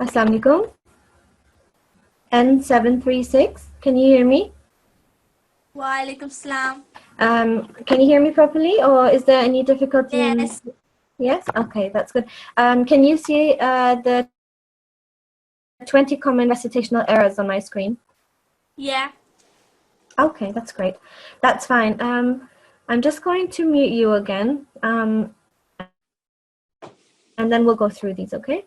Assalamu alaikum. N736. Can you hear me? Wa alaikum salam. Can you hear me properly, or is there any difficulty? Yes. Yes? Okay, that's good. Can you see the 20 common recitational errors on my screen? Yeah. Okay, that's great. That's fine. I'm just going to mute you again, and then we'll go through these, okay?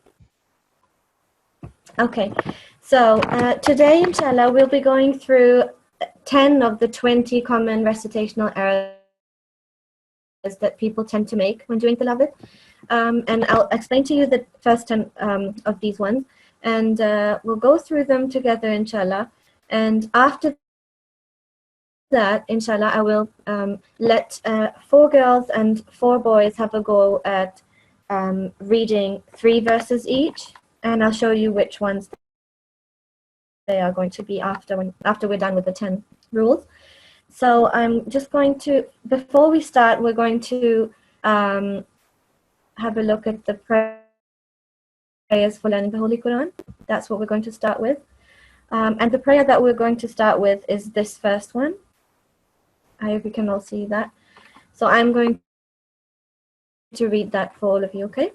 Okay, so today, inshallah, we'll be going through 10 of the 20 common recitational errors that people tend to make when doing tilawat. And I'll explain to you the first 10 of these ones, and we'll go through them together, inshallah. And after that, inshallah, I will let 4 girls and 4 boys have a go at reading 3 verses each, and I'll show you which ones they are going to be after we're done with the 10 rules. So I'm just going to, before we start, we're going to have a look at the prayers for learning the Holy Quran. That's what we're going to start with. And the prayer that we're going to start with is this first one. I hope you can all see that. So I'm going to read that for all of you, okay?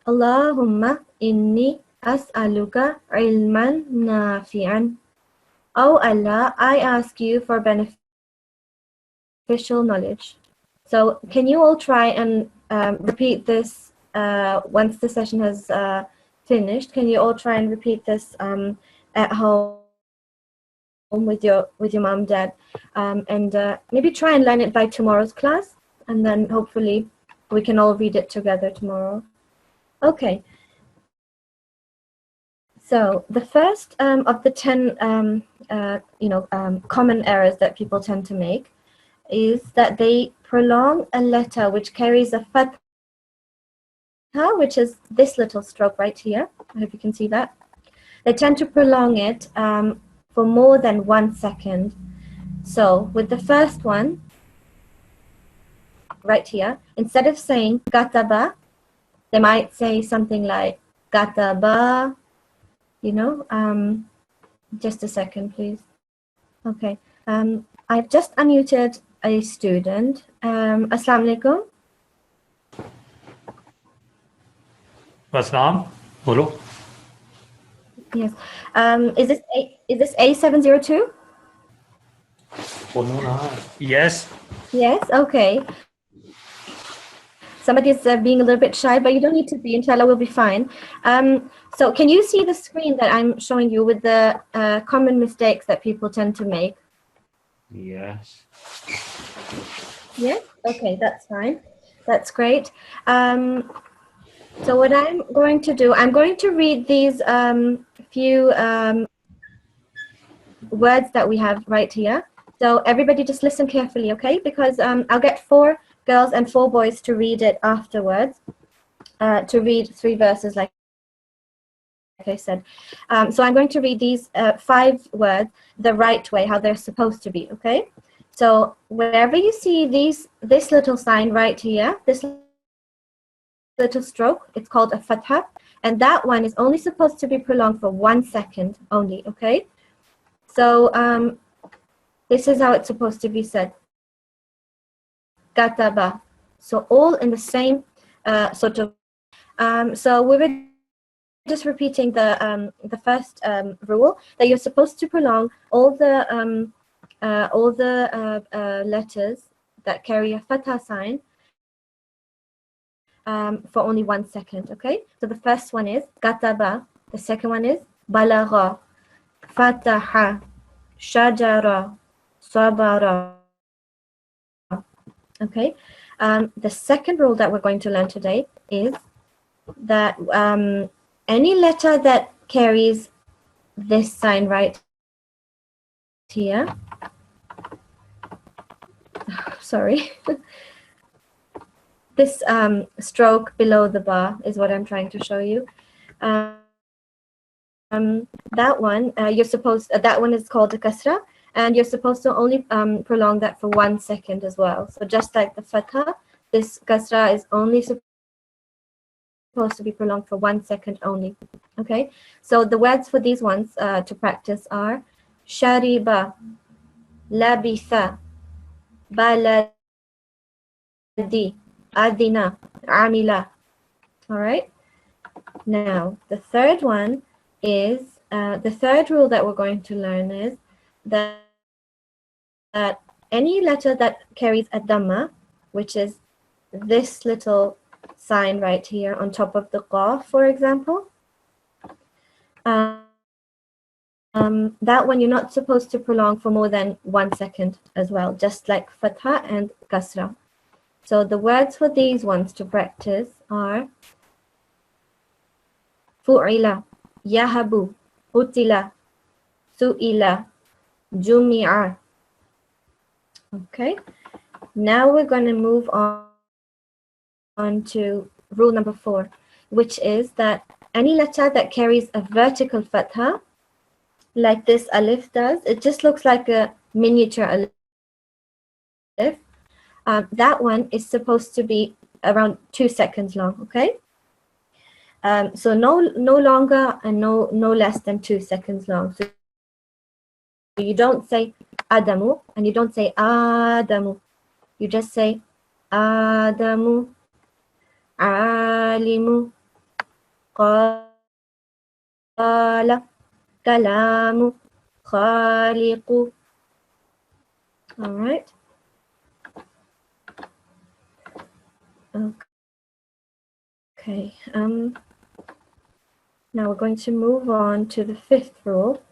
Allahumma inni as'aluka ilman nafi'an. Oh Allah, I ask you for beneficial knowledge. So can you all try and repeat this once the session has finished? Can you all try and repeat this at home with your mom, dad, and maybe try and learn it by tomorrow's class, and then hopefully we can all read it together tomorrow. Okay. So the first of the 10 common errors that people tend to make is that they prolong a letter which carries a fatha, which is this little stroke right here. I hope you can see that. They tend to prolong it for more than 1 second. So with the first one, right here, instead of saying kataba, they might say something like kataba, just a second, please. Okay. I've just unmuted a student. Assalamu alaikum. Assalam. Bolo. Yes. Is this A702? Yes. Yes. Okay. Somebody is being a little bit shy, but you don't need to be. Inshallah, we'll be fine. So can you see the screen that I'm showing you with the common mistakes that people tend to make? Yes. Yes? Okay, that's fine. That's great. So what I'm going to do, I'm going to read these few words that we have right here. So everybody just listen carefully, okay? Because I'll get 4 girls and 4 boys to read it afterwards, to read 3 verses like I said. So I'm going to read these 5 words the right way, how they're supposed to be, okay? So wherever you see this little sign right here, this little stroke, it's called a fatha, and that one is only supposed to be prolonged for 1 second only, okay? So this is how it's supposed to be said. Kataba. So all in the same sort of. So we were just repeating the first rule, that you're supposed to prolong all the letters that carry a fatha sign for only 1 second. Okay. So the first one is kataba. The second one is balagha, fataha, shajara, sabara. Okay. The second rule that we're going to learn today is that any letter that carries this sign right here, sorry, this stroke below the bar is what I'm trying to show you. That one, that one is called a kasra, and you're supposed to only prolong that for 1 second as well. So just like the fatha, this kasra is only supposed supposed to be prolonged for 1 second only. Okay, so the words for these ones to practice are shariba, labitha, baladi, adina, amila. All right. Now the third one is the third rule that we're going to learn is that any letter that carries a dhamma, which is this little sign right here on top of the qaf, for example, that one you're not supposed to prolong for more than 1 second as well, just like fatha and kasra. So the words for these ones to practice are fu'ila, yahabu, utila, su'ila, jumi'a. Okay, now we're going to move on to rule number 4, which is that any letter that carries a vertical fatha, like this alif does, it just looks like a miniature alif. That one is supposed to be around 2 seconds long. Okay, so no longer and no less than 2 seconds long. So you don't say Adamu and you don't say Adamu. You just say Adamu, Alimu, Qala, Kalamu, Khaliqu. All right. Okay. Now we're going to move on to the 5th rule,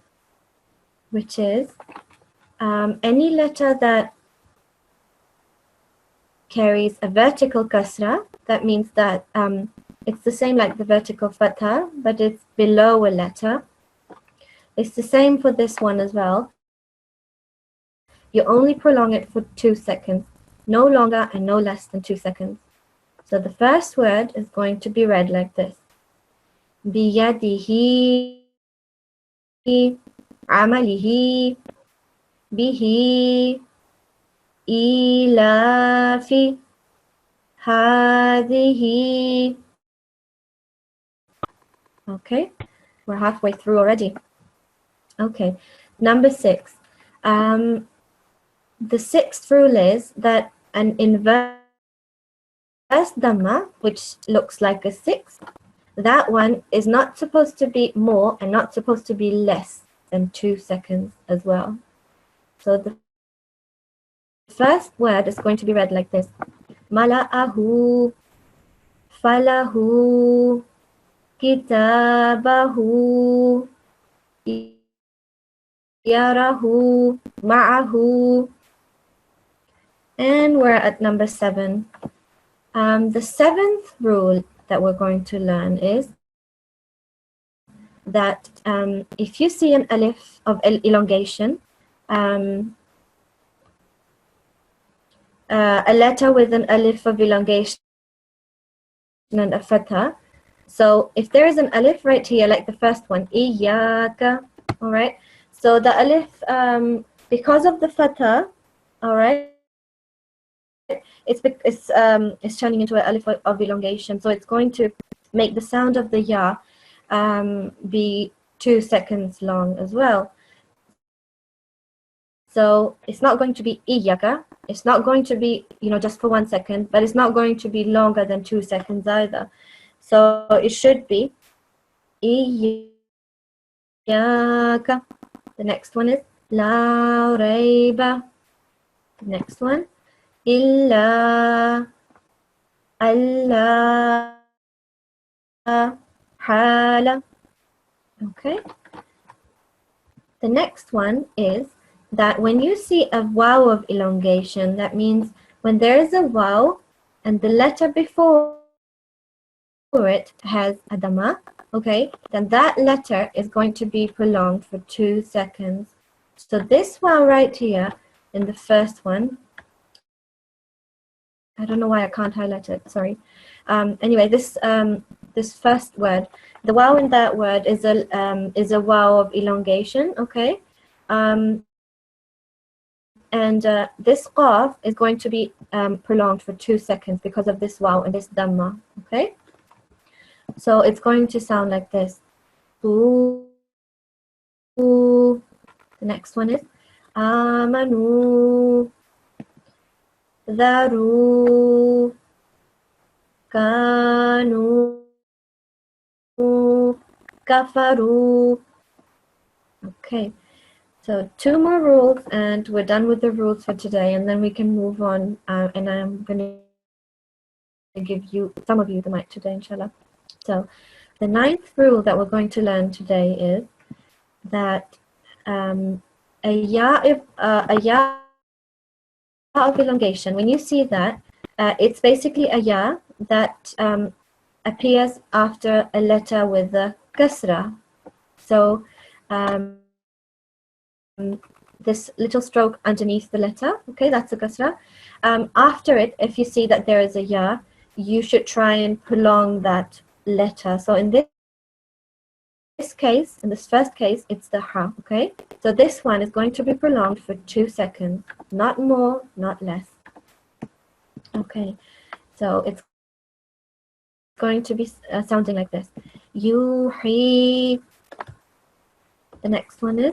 which is any letter that carries a vertical kasra, that means that it's the same like the vertical fatha, but it's below a letter. It's the same for this one as well. You only prolong it for 2 seconds, no longer and no less than 2 seconds. So the first word is going to be read like this. Biyadihi, amalihi, bihi, ilafi, hadihi. Okay, we're halfway through already. Okay, number 6. The 6th rule is that an inverse dhamma, which looks like a 6, that one is not supposed to be more and not supposed to be less than 2 seconds as well. So the first word is going to be read like this. Mala'ahu, falahu, kitabahu, yarahu, ma'ahu. And we're at number 7. The 7th rule that we're going to learn is that if you see an alif of elongation, a letter with an alif of elongation and a fatha. So if there is an alif right here, like the first one, iyaka, all right. So the alif, because of the fatha, all right, it's turning into an alif of elongation. So it's going to make the sound of the ya be 2 seconds long as well. So it's not going to be iyaka. It's not going to be, just for 1 second, but it's not going to be longer than 2 seconds either. So it should be iyaka. The next one is la rayba. The next one, illa, alla, hala. Okay. The next one is that when you see a vow of elongation, that means when there is a vow and the letter before it has a dhamma, okay, then that letter is going to be prolonged for 2 seconds. So this vow right here in the first one, I don't know why I can't highlight it, sorry. Anyway, this first word, the vow in that word is a vow of elongation, okay? And this qaf is going to be prolonged for 2 seconds because of this waw and this dhamma, okay? So it's going to sound like this. Ooh. The next one is Amanu Daru Kanu Kafaru. Okay, so 2 more rules and we're done with the rules for today, and then we can move on, and I'm going to give you, some of you, the mic today, inshallah. So the 9th rule that we're going to learn today is that a ya of elongation, when you see that, it's basically a ya that appears after a letter with a kasra. So this little stroke underneath the letter, okay, that's a kasra. After it, if you see that there is a ya, you should try and prolong that letter. So in this case, in this first case, it's the ha, okay? So this one is going to be prolonged for 2 seconds, not more, not less. Okay, so it's going to be sounding like this. Yuhi. The next one is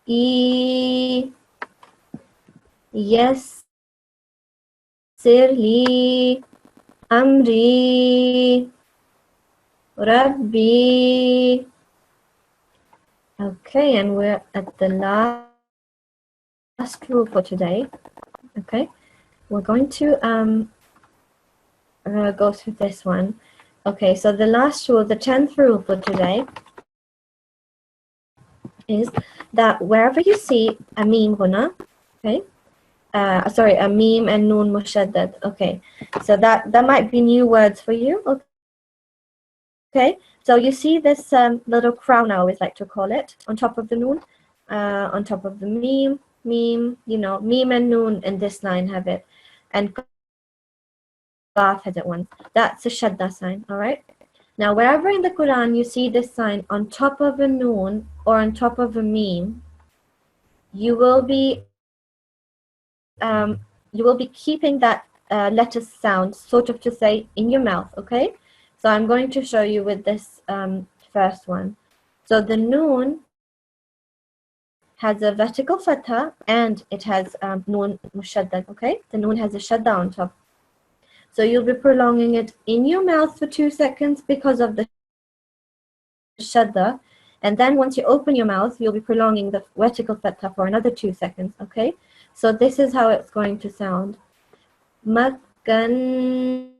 E. Yes. Sirli. Amri. Rabbi. Okay, and we're at the last rule for today. Okay, we're going to go through this one. Okay, so the last rule, the 10th rule for today, is that wherever you see a meme huna, okay, sorry, a meme and noon mushaddad, okay, so that might be new words for you, okay, so you see this little crown, I always like to call it, on top of the noon, on top of the meme, you know, meme and noon in this line have it, and Qaf has it once. That's a shadda sign, all right? Now, wherever in the Quran you see this sign on top of a noon or on top of a meme, you will be keeping that letter sound sort of to say in your mouth, okay? So I'm going to show you with this first one. So the noon has a vertical fatha and it has noon mushaddad, okay? The noon has a shadda on top. So you'll be prolonging it in your mouth for 2 seconds because of the shadda. And then once you open your mouth, you'll be prolonging the vertical fatha for another 2 seconds, okay? So this is how it's going to sound. Makkannahu.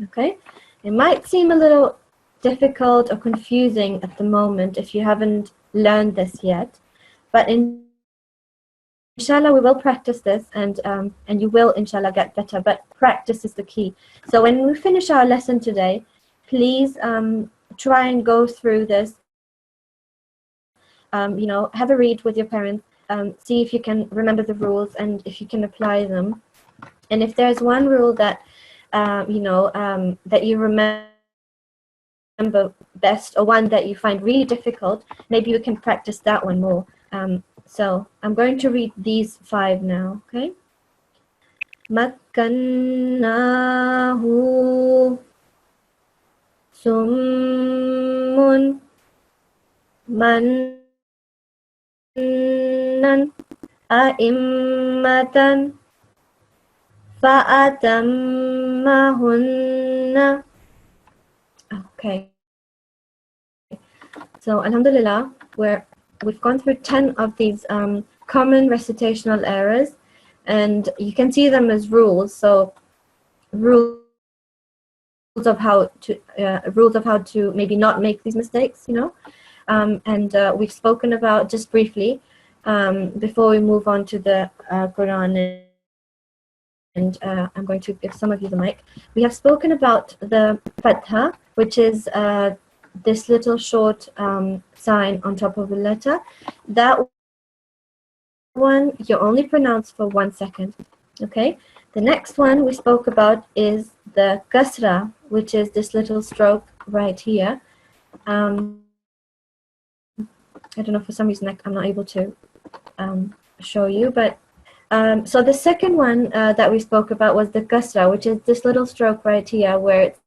Okay? It might seem a little difficult or confusing at the moment if you haven't learned this yet, but inshallah, we will practice this, and you will, inshallah, get better. But practice is the key. So when we finish our lesson today, please try and go through this. You know, have a read with your parents. See if you can remember the rules and if you can apply them. And if there's one rule that you know that you remember best, or one that you find really difficult, maybe you can practice that one more. So I'm going to read these 5 now, okay? Makkannahu summun mannan a'immatan fa'atammahunna. Okay. So alhamdulillah, we've gone through 10 of these common recitational errors, and you can see them as rules. So rules of how to maybe not make these mistakes, you know. And we've spoken about, just briefly, before we move on to the Quran, and I'm going to give some of you the mic. We have spoken about the fatha, which is this little short sign on top of the letter. That one you only pronounce for 1 second, okay? The next one we spoke about is the kasra, which is this little stroke right here. I don't know, for some reason I'm not able to show you, but So the second one that we spoke about was the kasra, which is this little stroke right here where it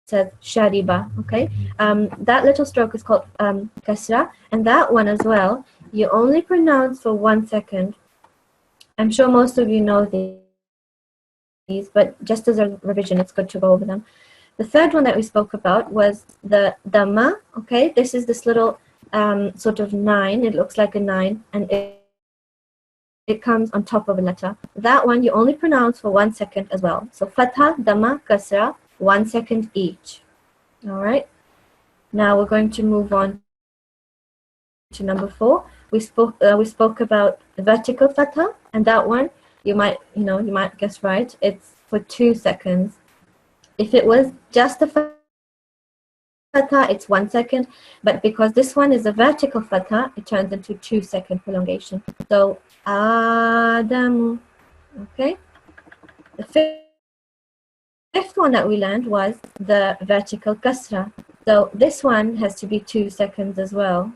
says shariba. Okay, that little stroke is called kasra, and that one as well you only pronounce for 1 second. I'm sure most of you know these, but just as a revision, it's good to go over them. The third one that we spoke about was the dhamma. Okay, this is this little sort of 9. It looks like a 9, and it comes on top of a letter. That one you only pronounce for 1 second as well. So fatha, dhamma, kasra, 1 second each. All right. Now we're going to move on to number 4. We spoke about the vertical fatha, and that one you might guess right. It's for 2 seconds. If it was just a fatha, it's 1 second, but because this one is a vertical fatha, it turns into 2 second prolongation. So Adamu. Okay. The fifth one that we learned was the vertical kasra. So this one has to be 2 seconds as well.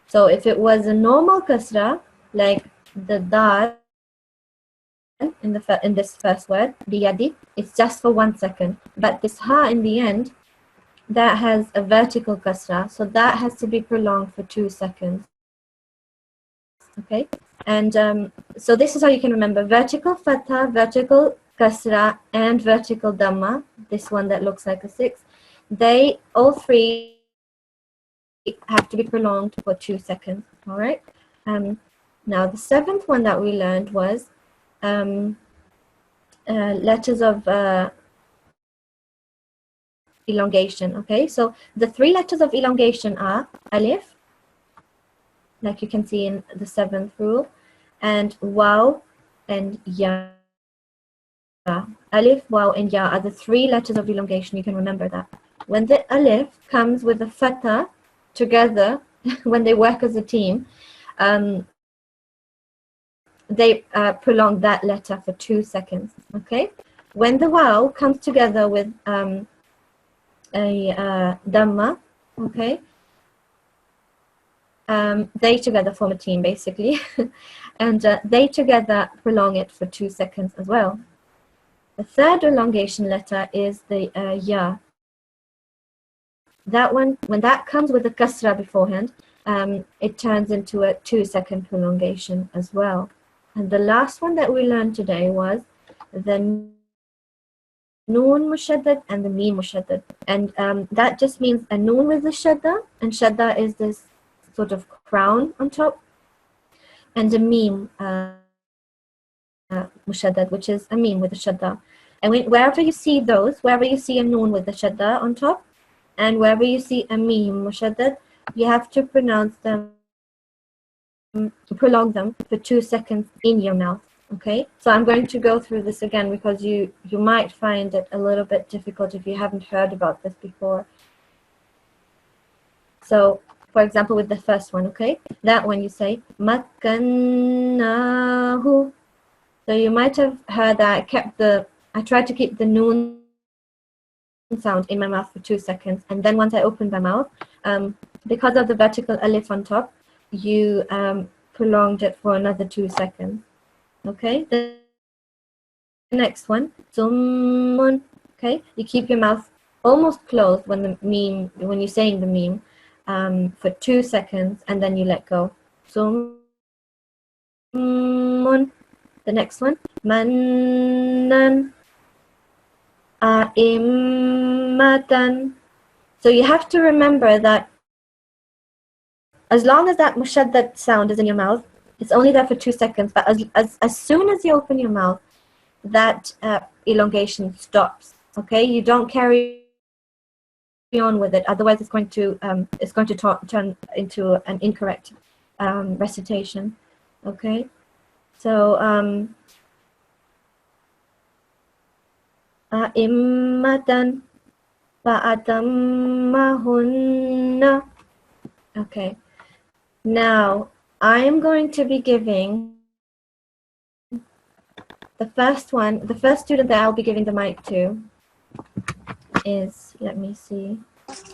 So if it was a normal kasra, like the dal in this first word, biyadi, it's just for 1 second. But this ha in the end, that has a vertical kasra, so that has to be prolonged for 2 seconds. Okay, and so this is how you can remember vertical fatha, vertical kasra, and vertical dhamma. This one that looks like a 6, they all three have to be prolonged for 2 seconds. All right. Now the 7th one that we learned was letters of elongation. Okay, so the 3 letters of elongation are alif, like you can see in the 7th rule, and waw and ya. Alif, waw, and ya are the 3 letters of elongation. You can remember that. When the alif comes with the fatha together, when they work as a team, they prolong that letter for 2 seconds. Okay. When the waw comes together with a dhamma, okay, they together form a team basically, and they together prolong it for 2 seconds as well. The 3rd elongation letter is the ya. That one, when that comes with the kasra beforehand, it turns into a 2 second prolongation as well. And the last one that we learned today was the noon mushaddad and the meen mushaddad. And that just means a noon with the shadda, and shadda is this sort of crown on top, and a meen mushaddad, which is a meen with a shadda. And wherever you see those, wherever you see a noon with the shadda on top, and wherever you see a meen mushaddad, you have to pronounce them, prolong them for 2 seconds in your mouth. Okay, so I'm going to go through this again because you might find it a little bit difficult if you haven't heard about this before. So, for example, with the first one, okay, that one you say makkannahu. So you might have heard that I tried to keep the noon sound in my mouth for 2 seconds, and then once I opened my mouth, because of the vertical alif on top, you prolonged it for another 2 seconds. Okay, the next one, summun. Okay, you keep your mouth almost closed when you're saying the meme, for 2 seconds, and then you let go. Summun. The next one, mannan, a'immatan. So you have to remember that as long as that mushaddad sound is in your mouth, it's only there for 2 seconds. But as soon as you open your mouth, that elongation stops. Okay, you don't carry on with it, otherwise it's going to turn into an incorrect recitation. Okay, so a'immatan fa'atammahunna. Okay, now I'm going to be giving the first student that I'll be giving the mic to is, let me see.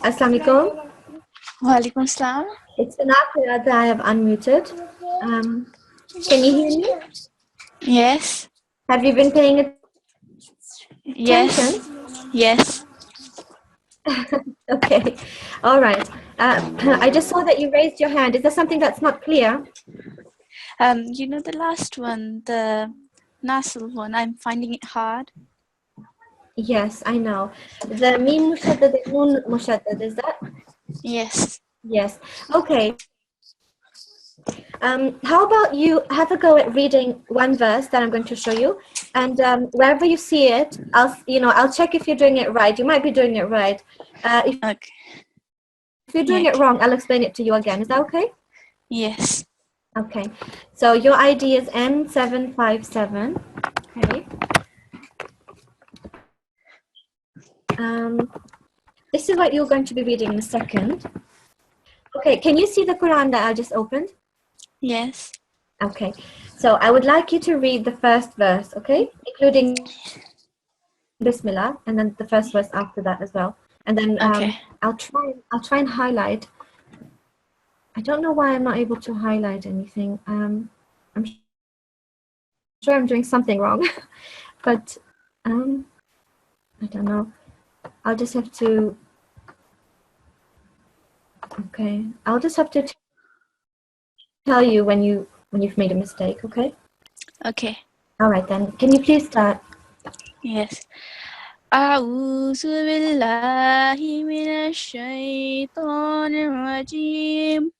Assalamu alaikum. Walaikum salam. It's Anakira that I have unmuted. Can you hear me? Yes. Have you been paying Yes. attention? Yes. Okay. All right. I just saw that you raised your hand. Is there something that's not clear? You know the last one, the nasal one. I'm finding it hard. Yes, I know. The mim mushaddad and nun mushaddad, is that? Yes. Yes. Okay. How about you have a go at reading one verse that I'm going to show you, and wherever you see it, I'll check if you're doing it right. You might be doing it right. If Okay. you're doing it wrong, I'll explain it to you again. Is that okay? Yes. Okay. So your ID is N757. Okay. This is what you're going to be reading in a second. Okay. Can you see the Quran that I just opened? Yes. Okay. So I would like you to read the first verse, okay? Including Bismillah, and then the first verse after that as well. And then Okay. I'll try and highlight. I don't know why I'm not able to highlight anything. I'm sure I'm doing something wrong, but I don't know. I'll just have to. Okay, I'll just have to tell you when you've made a mistake. Okay. Okay. All right then. Can you please start? Yes. أعوذ بالله من الشيطان الرجيم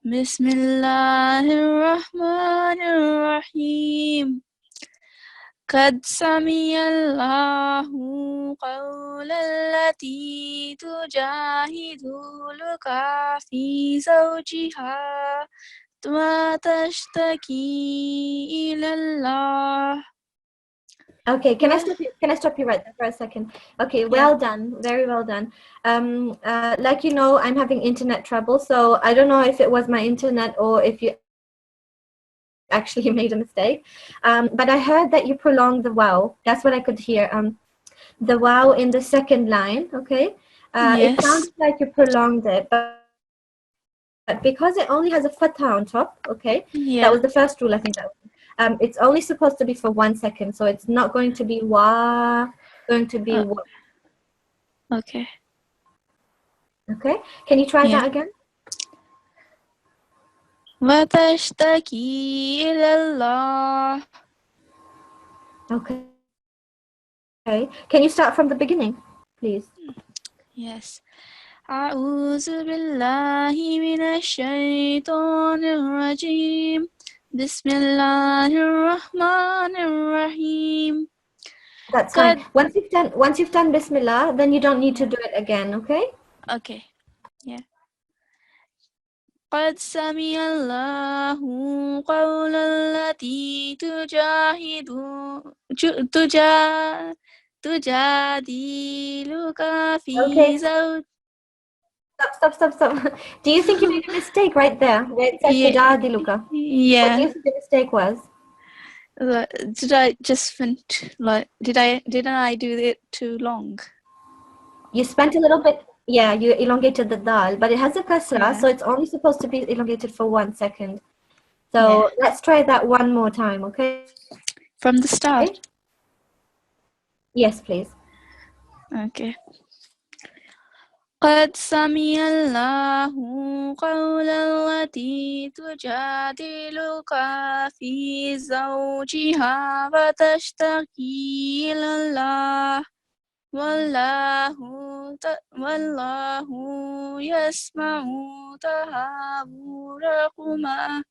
بسم الله الرحمن الرحيم قد سمع الله قول التي تجادلك في زوجها وتشتكي إلى الله. Okay, can I stop you right there for a second? Okay, well done, very well done. Like you know, I'm having internet trouble, so I don't know if it was my internet or if you actually made a mistake. But I heard that you prolonged the wow. That's what I could hear. The wow in the second line, okay? It Yes. sounded like you prolonged it, but because it only has a fatha on top, okay? Yeah. That was the first rule, I think that was. It's only supposed to be for 1 second, so it's not going to be wa, going to be wa. Okay. Okay, can you try that again? وتشتكي إلى الله. Okay. Okay, can you start from the beginning, please? Yes. أعوذ بالله من الشيطان الرجيم بسم الله الرحمن الرحيم. That's fine. Once you've done Bismillah, then you don't need to do it again, okay? Okay. Yeah. قد سمع الله قول التي تجادلك في زوج. Stop. Do you think you made a mistake right there where it says Tujadiluka? What do Yeah. you think the mistake was? Did I just didn't I do it too long? You spent a little bit, yeah, you elongated the dal, but it has a kasra, so it's only supposed to be elongated for 1 second. So let's try that one more time, okay? From the start? Okay? Yes, please. Okay. قد سمع الله قول التي تجادلك في زوجها وتشتكي إلى الله والله يسمع تهاوركما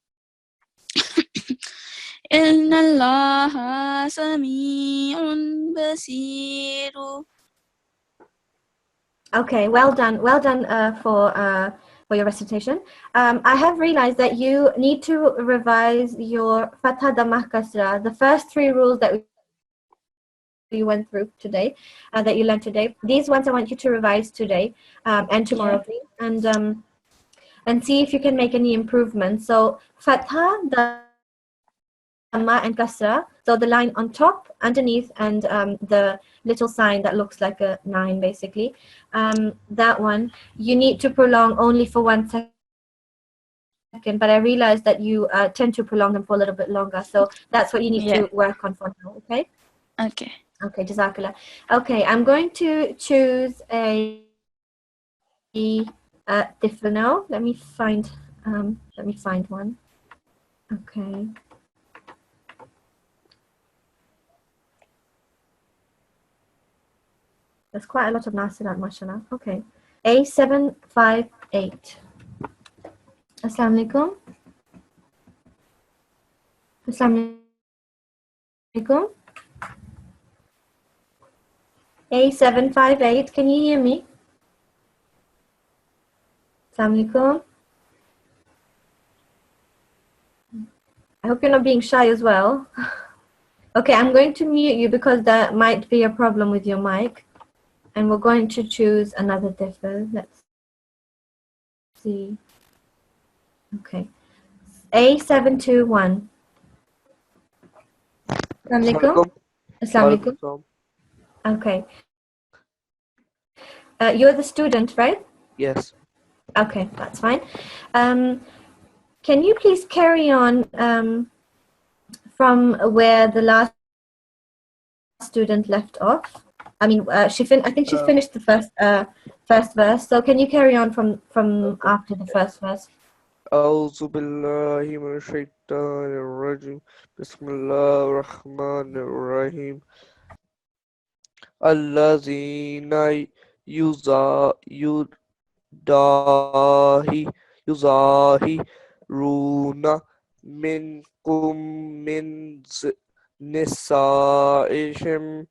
إن الله سميع بصير. Okay, well done for your recitation. I have realized that you need to revise your Fatha Damah Kasra, the first 3 rules that we went through today, that you learned today. These ones I want you to revise today and tomorrow, please, and see if you can make any improvements. So Fatha, Dhamma, and Kasra. So the line on top, underneath, and the little sign that looks like a 9, basically. That one, you need to prolong only for 1 second. but I realized that you tend to prolong them for a little bit longer. So that's what you need Yeah. to work on for now, okay? Okay. Okay, Jazakallah. Okay, I'm going to choose a different now. Let me find one. Okay. There's quite a lot of nasilat, mashallah. Okay. A758. Assalamu alaikum. Assalamu alaikum. A758. Can you hear me? Assalamu alaikum. I hope you're not being shy as well. Okay, I'm going to mute you because there might be a problem with your mic. And we're going to choose another differ. Let's see. Okay. A721. Assalamu alaikum. Assalamu alaikum. Okay. You're the student, right? Yes. Okay, that's fine. Can you please carry on from where the last student left off? I mean, I think she's finished the first verse. So can you carry on from after the first verse? أعوذ بالله من الشيطان الرجيم بسم الله الرحمن الرحيم الذين يظاهرون منكم من نسائهم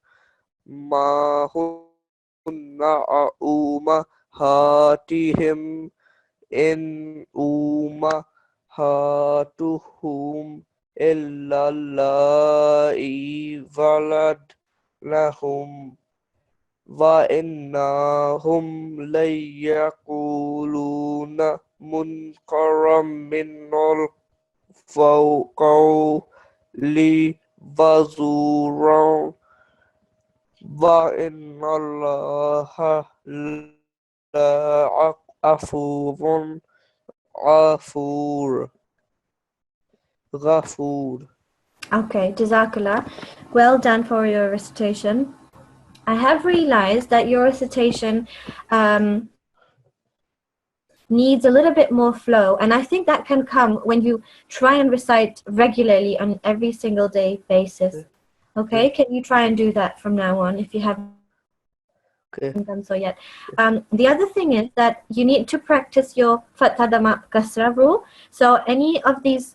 ما هن أمهاتهم إن أمهاتهم إلا اللائي ولدنهم وإنهم ليقولون منكرا من القول وزورا وإن الله لعفو غفور. Okay, Jazakallah. Well done for your recitation. I have realized that your recitation needs a little bit more flow, and I think that can come when you try and recite regularly on every single day basis. Okay, can you try and do that from now on if you haven't done so yet? The other thing is that you need to practice your Fatha Dhamma Kasra rule. So any of these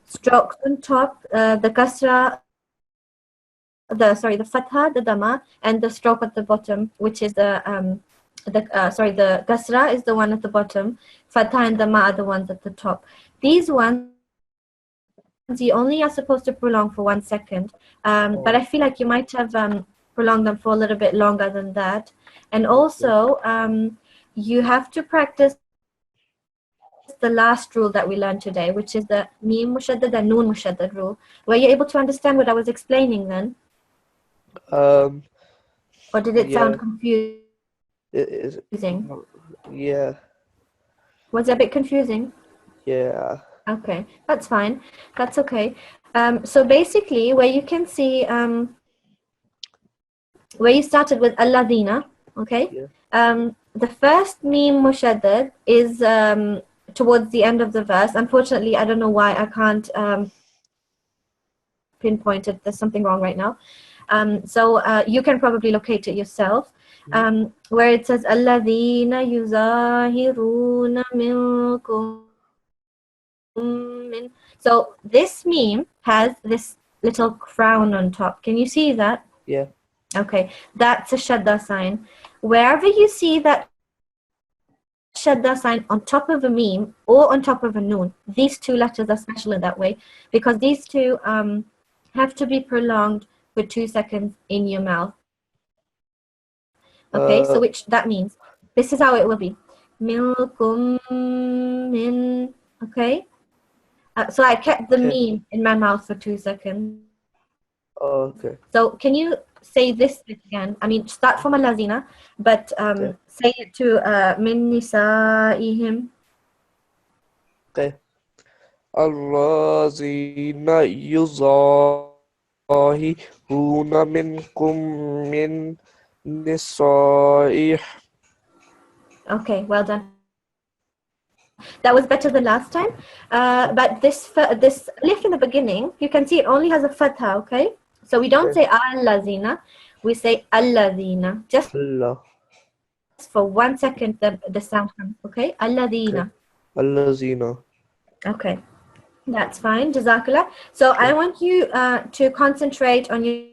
strokes on top, the Kasra, the Fatha, the Dhamma, and the stroke at the bottom, which is the Kasra is the one at the bottom, Fatha and Dhamma are the ones at the top. These ones you only are supposed to prolong for 1 second, but I feel like you might have prolonged them for a little bit longer than that. And also, you have to practice the last rule that we learned today, which is the Mim Mushaddad and Noon Mushaddad rule. Were you able to understand what I was explaining then? Or did it sound confusing? Yeah. Was it a bit confusing? Yeah. Okay, that's fine. That's okay. So basically, where you can see where you started with Alladina, okay? Yeah. The first Mim Mushaddad is towards the end of the verse. Unfortunately, I don't know why I can't pinpoint it. There's something wrong right now. So you can probably locate it yourself. Where it says Alladina yuzahiruna minkum. So this meme has this little crown on top. Can you see that? Yeah. Okay, that's a shadda sign. Wherever you see that shadda sign on top of a meme or on top of a noon, these two letters are special in that way because these two have to be prolonged for 2 seconds in your mouth. Okay, so which that means this is how it will be. Milkum min. Okay. So I kept the meme in my mouth for 2 seconds. Okay. So can you say this bit again? I mean, start from Alazina, but say it to min nisa'ihim. Okay. الذين يظاهرون منكم من نسائهم. Okay, well done. That was better than last time. But this alif in the beginning, you can see it only has a fatha, okay? So we don't say al-lazina, we say al-lazina. Just Allah. for 1 second, the sound comes, okay? Al-lazina. الذين. Okay, that's fine. Jazakallah. So I want you to concentrate on your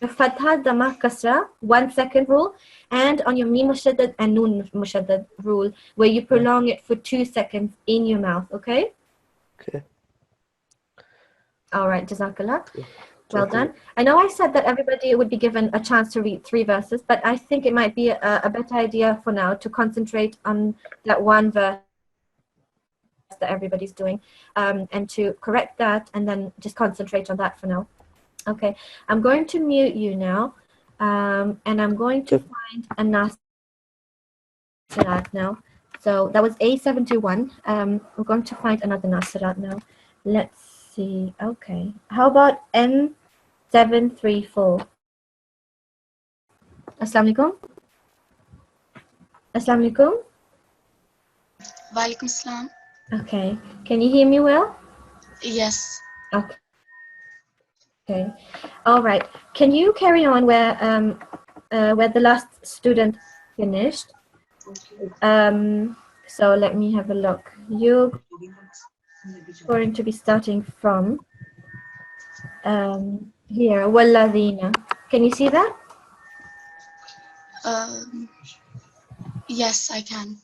fatha, dhamma, kasra, 1 second rule, and on your mim mushaddad and noon mushaddad rule, where you prolong it for 2 seconds in your mouth, okay? Okay. All right, Jazakallah. Well done. I know I said that everybody would be given a chance to read 3 verses, but I think it might be a better idea for now to concentrate on that one verse that everybody's doing, and to correct that and then just concentrate on that for now. Okay, I'm going to mute you now, and I'm going to find a Nasirat now. So that was A721. We're going to find another Nasirat now. Let's see. Okay, how about N734? Assalamu alaikum. Assalamu alaikum. Walaikum salam. Okay, can you hear me well? Yes. Okay. Okay. All right. Can you carry on where the last student finished? So let me have a look. You're going to be starting from here. Walladina. Can you see that? Yes, I can.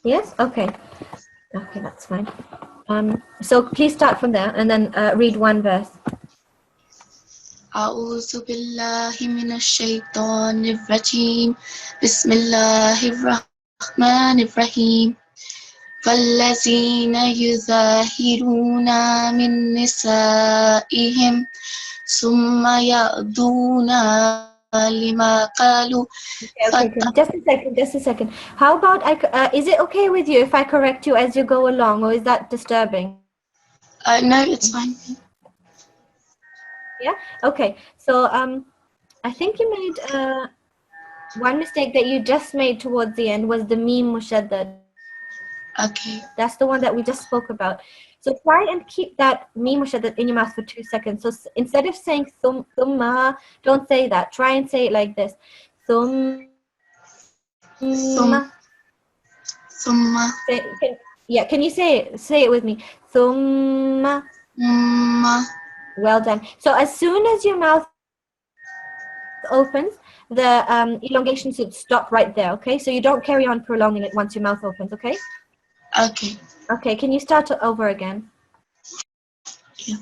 Yes. Okay. Okay, that's fine. So please start from there and then read one verse. أعوذ بالله من الشيطان الرجيم بسم الله الرحمن الرحيم والذين يظاهرون من نسائهم ثم يعودون لما قالوا. Okay. Just a second. How about is it okay with you if I correct you as you go along, or is that disturbing? No, it's fine. Yeah. Okay. So I think you made one mistake that you just made towards the end was the mim mushaddad. Okay. That's the one that we just spoke about. So try and keep that mim mushaddad in your mouth for 2 seconds. So instead of saying thumma, don't say that. Try and say it like this. Thumma. Thumma. Can you say it? Say it with me. Thumma. Well done. So as soon as your mouth opens, the elongation should stop right there, okay? So you don't carry on prolonging it once your mouth opens, okay? Okay. Okay, can you start over again? Yeah.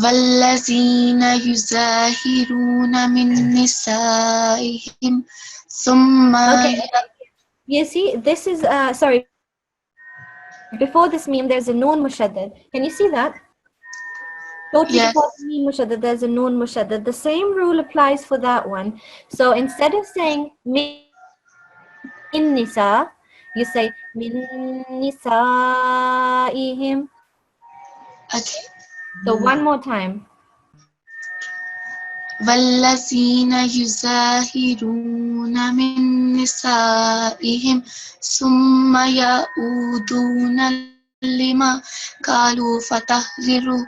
والذين يظاهرون من نسائهم ثم. Okay. You see, this is sorry. Before this meme, there's a noon mushaddad. Can you see that? Totally Yes. before the meme mushaddad, there's a noon mushaddad. The same rule applies for that one. So instead of saying min nisa, you say min nisaihim. Okay. So one more time. والذين يظاهرون من نسائهم ثم يعودون لما قالوا فتحرير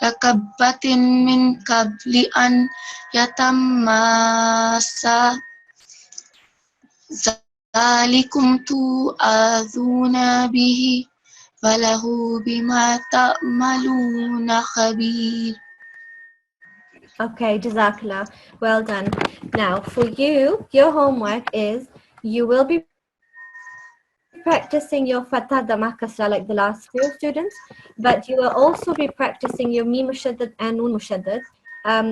رقبة من قبل أن يتماسا ذلكم توعظون به وله بما تعملون خبير. Okay, Jazakallah. Well done. Now, for you, your homework is you will be practicing your fatha dhamma kasra like the last few students, but you will also be practicing your mim mushaddad and noon mushaddad.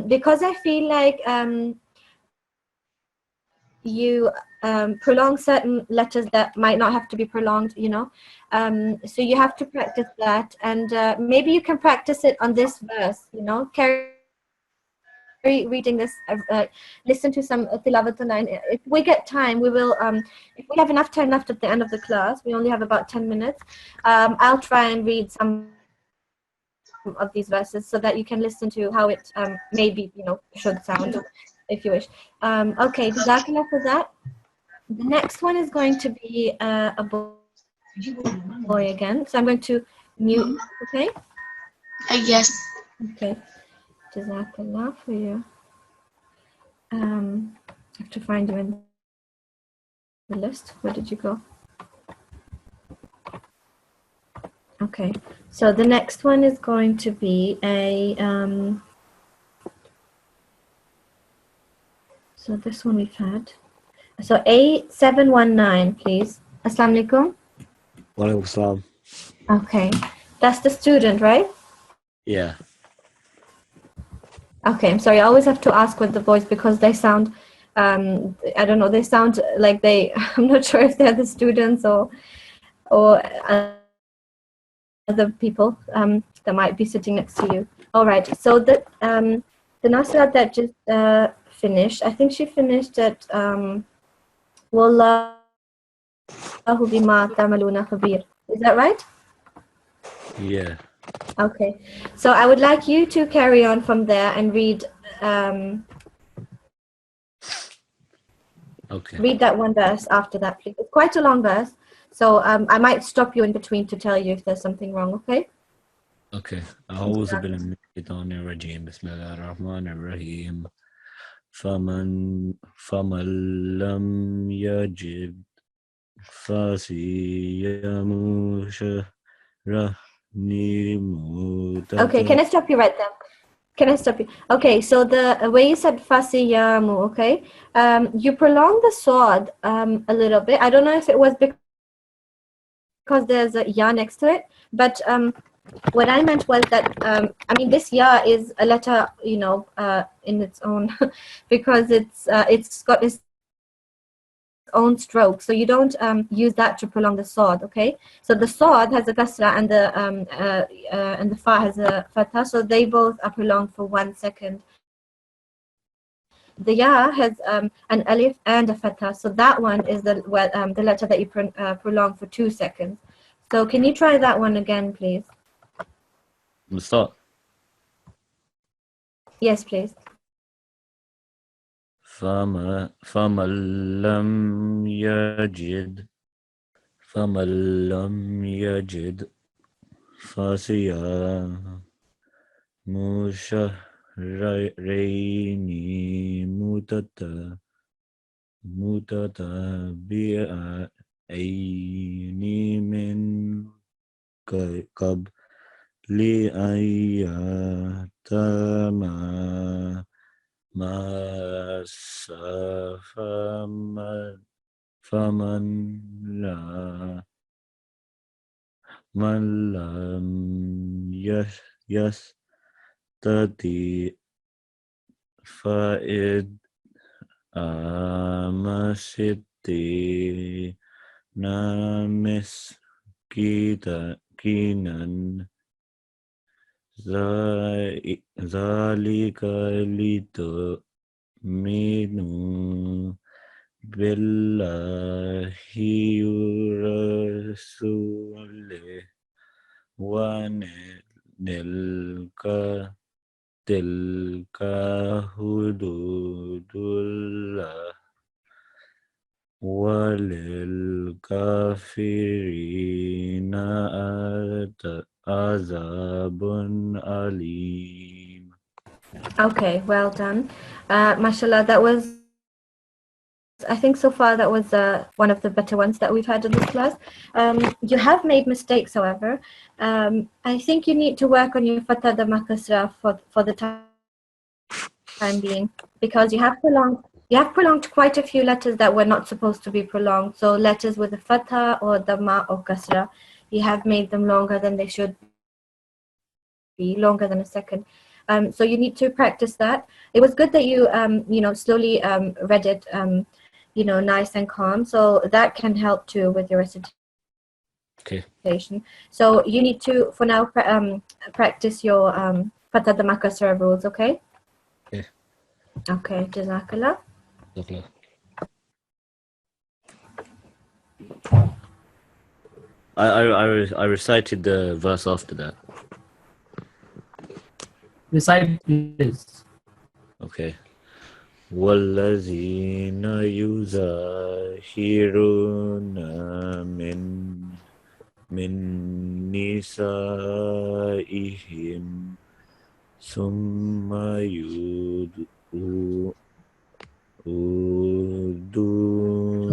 Because I feel like you prolong certain letters that might not have to be prolonged, you know. So you have to practice that, and maybe you can practice it on this verse, you know. Carry reading this, listen to some tilawat online. If we get time, we will, if we have enough time left at the end of the class, we only have about 10 minutes, I'll try and read some of these verses so that you can listen to how it maybe, should sound, if you wish. Okay, Jazakallah for that. The next one is going to be a boy again. So I'm going to mute, okay? Yes. Okay. Jazakallah for you. I have to find you in the list. Where did you go? Okay. So the next one is going to be a so this one we've had. So A719, please. Assalamu alaikum. Walaikum salam. Okay. That's the student, right? Yeah. Okay, I'm sorry. I always have to ask with the boys because they sound, I don't know, they sound like I'm not sure if they're the students or other people that might be sitting next to you. All right, so the Nasrat that just finished, I think she finished at Wallahu bima ta'maluna khabir. Is that right? Yeah. Okay, so I would like you to carry on from there and read Okay. read that one verse after that, please. It's quite a long verse, so I might stop you in between to tell you if there's something wrong, okay? Okay. أعوذ بالله من الشيطان الرجيم بسم الله الرحمن الرحيم فمن لم يجد فصيام شهرين Okay, can I stop you right there? Can I stop you? Okay, so the way you said fasiyamu, okay, you prolong the sword a little bit. I don't know if it was because there's a ya next to it, but what I meant was that I mean this ya is a letter, in its own because it's got its own stroke, so you don't use that to prolong the sword. Okay, so the sword has a kasra and the fa has a fatha, so they both are prolonged for 1 second. The ya has an alif and a fatha, so that one is the letter that you prolong for 2 seconds. So can you try that one again, please? start. Yes, please. فمن لم يجد فصيام شهرين متتابعين من قبل أن يتماسا فمن لم يستطع فإطعام ستين مسكينا ذلك لتؤمنوا بالله ورسوله تلك حدود الله وللكافرين عذاب أليم. Okay, well done. Mashallah, that was, I think so far that was one of the better ones that we've had in this class. You have made mistakes, however. I think you need to work on your fatha dhamma kasra for the time being, because you have prolonged quite a few letters that were not supposed to be prolonged. So letters with a fatha or dhamma or kasra, you have made them longer than they should be, longer than a second. So you need to practice that. It was good that you slowly read it nice and calm, so that can help too with your recitation. Okay. So you need to, for now, practice your fatha dhamma kasra rules, okay? Okay. Okay, Jazakallah. Okay. I recited the verse after that. Recite, please. Okay. والذين يظاهرون من نسائهم ثم يعودون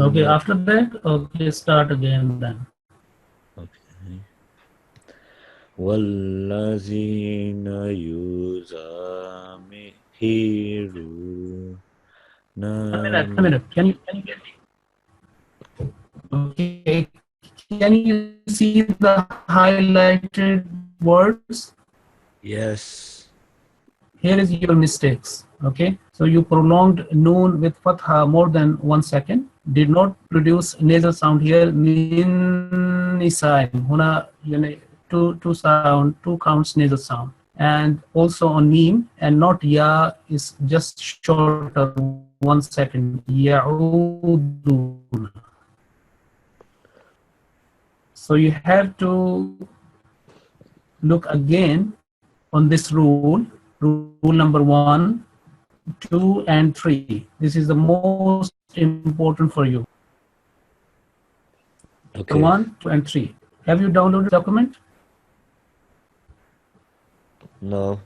Okay, after that, okay, start again then. Okay. والذين يظاهرون A minute. Can you get me? Okay. Can you see the highlighted words? Yes. Here is your mistakes. Okay. So you prolonged noon with fatha more than 1 second. Did not produce nasal sound here. Min nisaim. Huna, two counts nasal sound. And also on meme and not ya is just shorter 1 second. Ya'uduna. So you have to look again on this rule number 1, 2, and 3. This is the most important for you. Okay. 1, 2, and 3. Have you downloaded the document? No.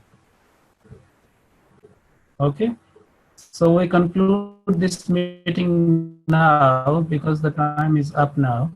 Okay. So we conclude this meeting now because the time is up now.